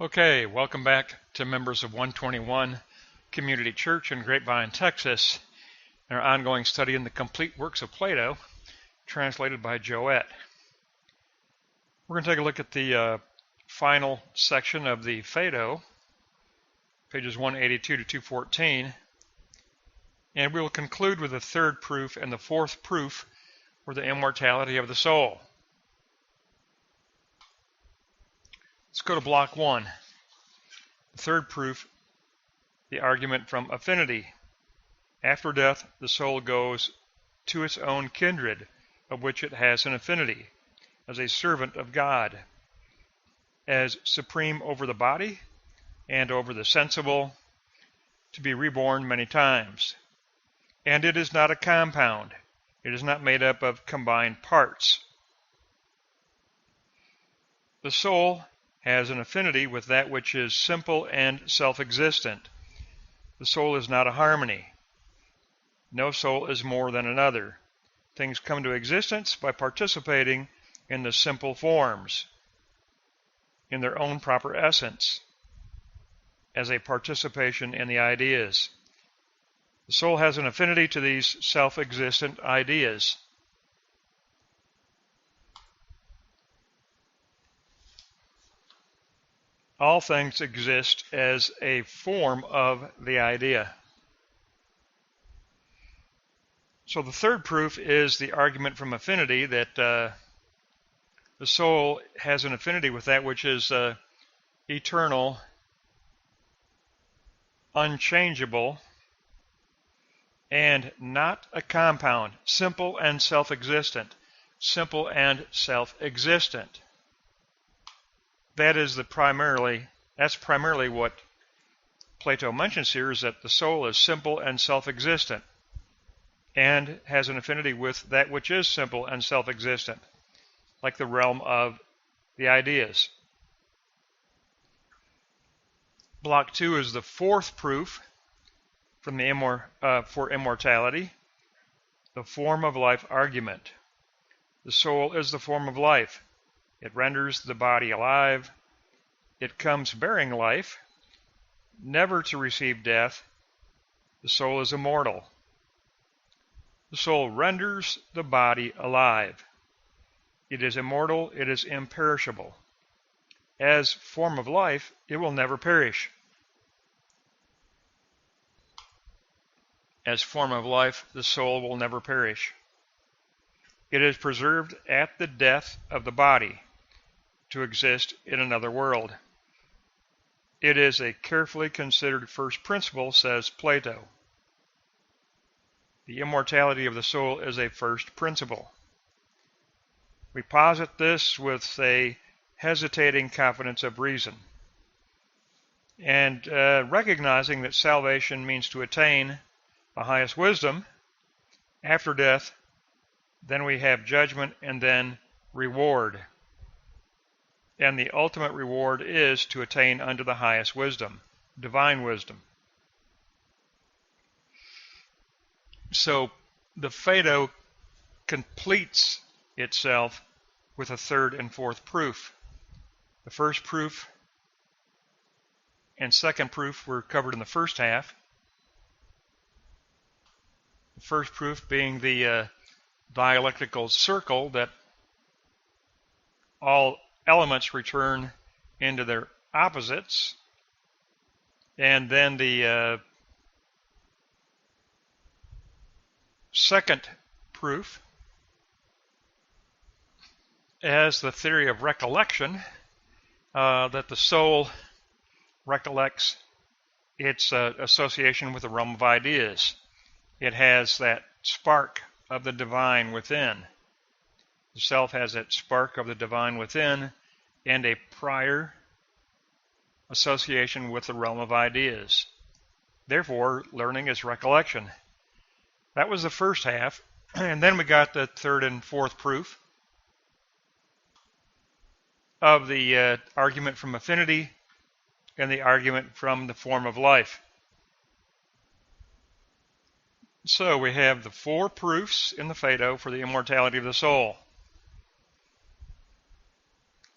Okay, welcome back to members of 121 Community Church in Grapevine, Texas, and our ongoing study in the complete works of Plato, translated by Jowett. We're going to take a look at the final section of the Phaedo, pages 182 to 214, and we will conclude with the third proof and the fourth proof for the immortality of the soul. Let's go to block 1. The third proof, the argument from affinity. After death, the soul goes to its own kindred, of which it has an affinity, as a servant of God, as supreme over the body and over the sensible, to be reborn many times. And it is not a compound. It is not made up of combined parts. The soul has an affinity with that which is simple and self-existent. The soul is not a harmony. No soul is more than another. Things come to existence by participating in the simple forms, in their own proper essence, as a participation in the ideas. The soul has an affinity to these self-existent ideas. All things exist as a form of the idea. So the third proof is the argument from affinity that the soul has an affinity with that which is eternal, unchangeable, and not a compound, simple and self-existent. Simple and self-existent. That's primarily what Plato mentions here, is that the soul is simple and self-existent and has an affinity with that which is simple and self-existent, like the realm of the ideas. Block 2 is the fourth proof from for immortality, the form of life argument. The soul is the form of life. It renders the body alive. It comes bearing life, never to receive death. The soul is immortal. The soul renders the body alive. It is immortal. It is imperishable. As form of life, it will never perish. As form of life, the soul will never perish. It is preserved at the death of the body, to exist in another world. It is a carefully considered first principle, says Plato. The immortality of the soul is a first principle. We posit this with a hesitating confidence of reason, and recognizing that salvation means to attain the highest wisdom. After death, then we have judgment and then reward. And the ultimate reward is to attain unto the highest wisdom, divine wisdom. So the Phaedo completes itself with a third and fourth proof. The first proof and second proof were covered in the first half. The first proof being the dialectical circle, that all elements return into their opposites, and then the second proof as the theory of recollection, that the soul recollects its association with the realm of ideas. It has that spark of the divine within. The self has that spark of the divine within and a prior association with the realm of ideas. Therefore, learning is recollection. That was the first half, and then we got the third and fourth proof of the argument from affinity and the argument from the form of life. So we have the four proofs in the Phaedo for the immortality of the soul.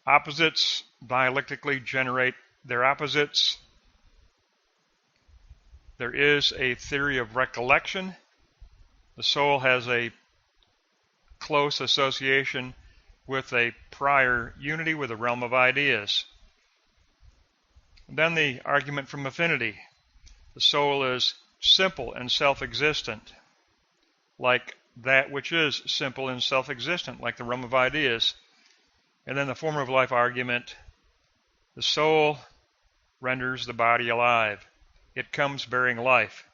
Opposites dialectically generate their opposites. There is a theory of recollection. The soul has a close association with a prior unity with the realm of ideas. And then the argument from affinity. The soul is simple and self-existent, like that which is simple and self-existent, like the realm of ideas. And then the form of life argument. The soul renders the body alive. It comes bearing life.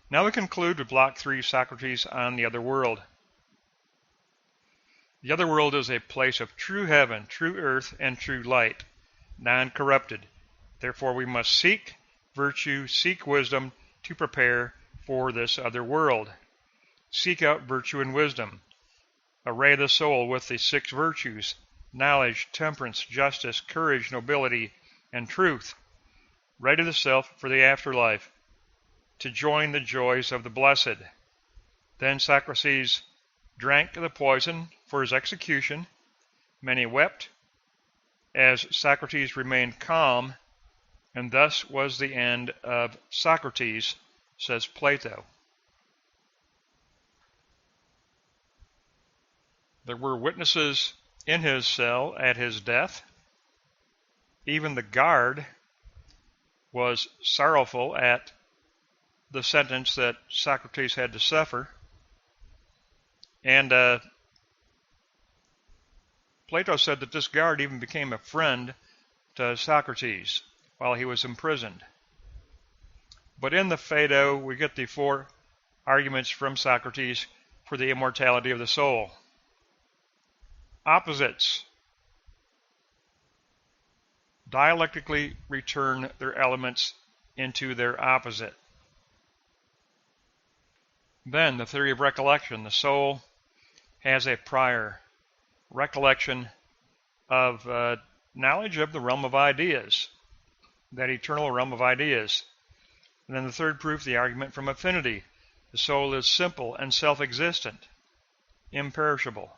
Now we conclude with Block 3, Socrates on the other world. The other world is a place of true heaven, true earth, and true light, non-corrupted. Therefore we must seek virtue, seek wisdom to prepare for this other world. Seek out virtue and wisdom. Array the soul with the 6 virtues: knowledge, temperance, justice, courage, nobility, and truth. Ready the self for the afterlife, to join the joys of the blessed. Then Socrates drank the poison for his execution. Many wept, as Socrates remained calm, and thus was the end of Socrates, says Plato. There were witnesses in his cell at his death. Even the guard was sorrowful at the sentence that Socrates had to suffer. And Plato said that this guard even became a friend to Socrates while he was imprisoned. But in the Phaedo, we get the 4 arguments from Socrates for the immortality of the soul. Opposites dialectically return their elements into their opposite. Then the theory of recollection. The soul has a prior recollection of knowledge of the realm of ideas, that eternal realm of ideas. And then the third proof, the argument from affinity. The soul is simple and self-existent, imperishable.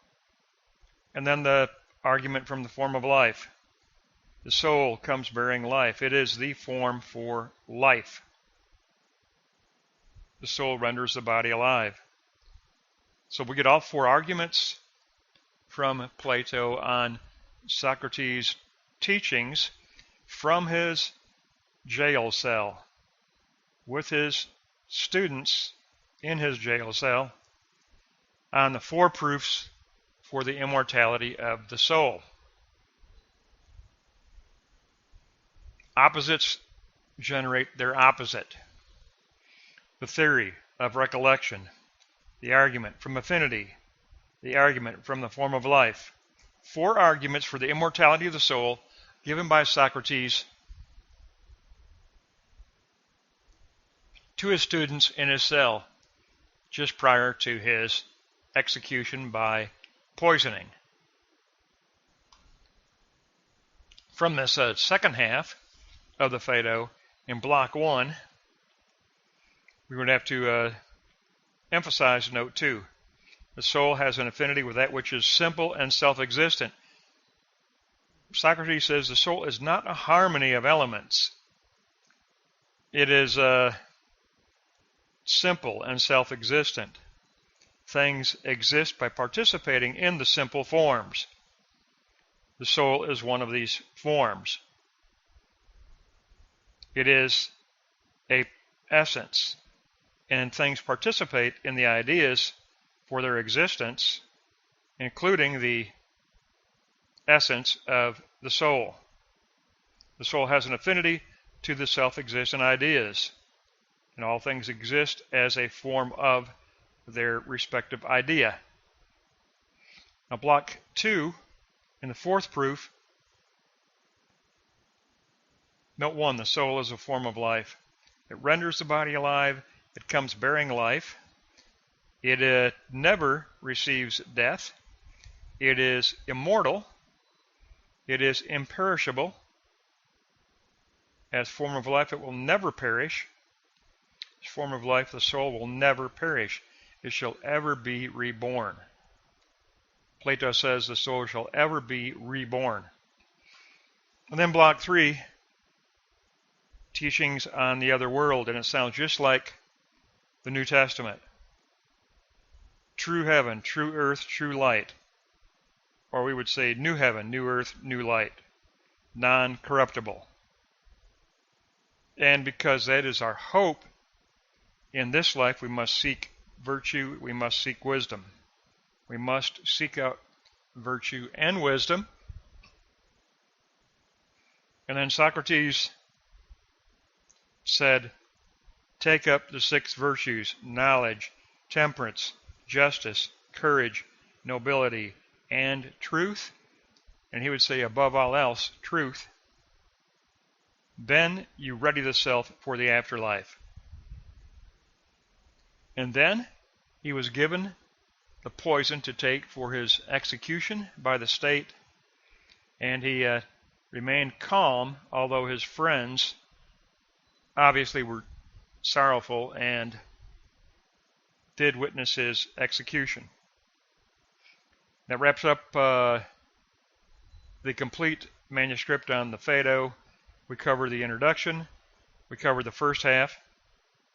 And then the argument from the form of life. The soul comes bearing life. It is the form for life. The soul renders the body alive. So we get all 4 arguments from Plato on Socrates' teachings from his jail cell, with his students in his jail cell, on the 4 proofs for the immortality of the soul. Opposites generate their opposite. The theory of recollection, the argument from affinity, the argument from the form of life. 4 arguments for the immortality of the soul given by Socrates to his students in his cell just prior to his execution by poisoning. From this second half of the Phaedo, in Block 1, we would have to emphasize note 2. The soul has an affinity with that which is simple and self-existent. Socrates says the soul is not a harmony of elements. It is simple and self-existent. Things exist by participating in the simple forms. The soul is one of these forms. It is a essence, and things participate in the ideas for their existence, including the essence of the soul. The soul has an affinity to the self-existent ideas, and all things exist as a form of their respective idea. Now, Block 2, in the 4th proof, note 1, the soul is a form of life. It renders the body alive. It comes bearing life. It never receives death. It is immortal. It is imperishable. As form of life, it will never perish. As form of life, the soul will never perish. It shall ever be reborn. Plato says the soul shall ever be reborn. And then Block 3, teachings on the other world, and it sounds just like the New Testament. True heaven, true earth, true light. Or we would say new heaven, new earth, new light. Non-corruptible. And because that is our hope, in this life we must seek virtue, we must seek wisdom. We must seek out virtue and wisdom. And then Socrates said, take up the 6 virtues: knowledge, temperance, justice, courage, nobility, and truth. And he would say, above all else, truth. Then you ready the self for the afterlife. And then he was given the poison to take for his execution by the state, and he remained calm, although his friends obviously were sorrowful and did witness his execution. That wraps up the complete manuscript on the Phaedo. We covered the introduction, we covered the first half,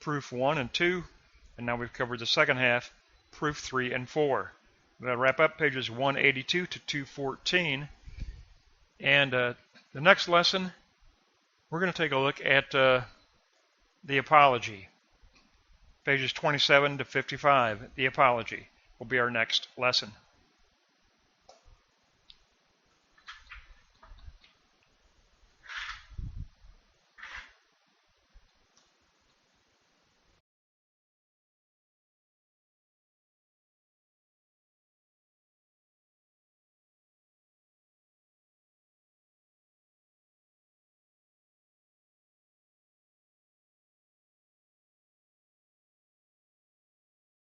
proof 1 and 2, and now we've covered the second half, proof 3 and 4. That'll wrap up pages 182 to 214. And the next lesson, we're going to take a look at the Apology. Pages 27 to 55, the Apology, will be our next lesson.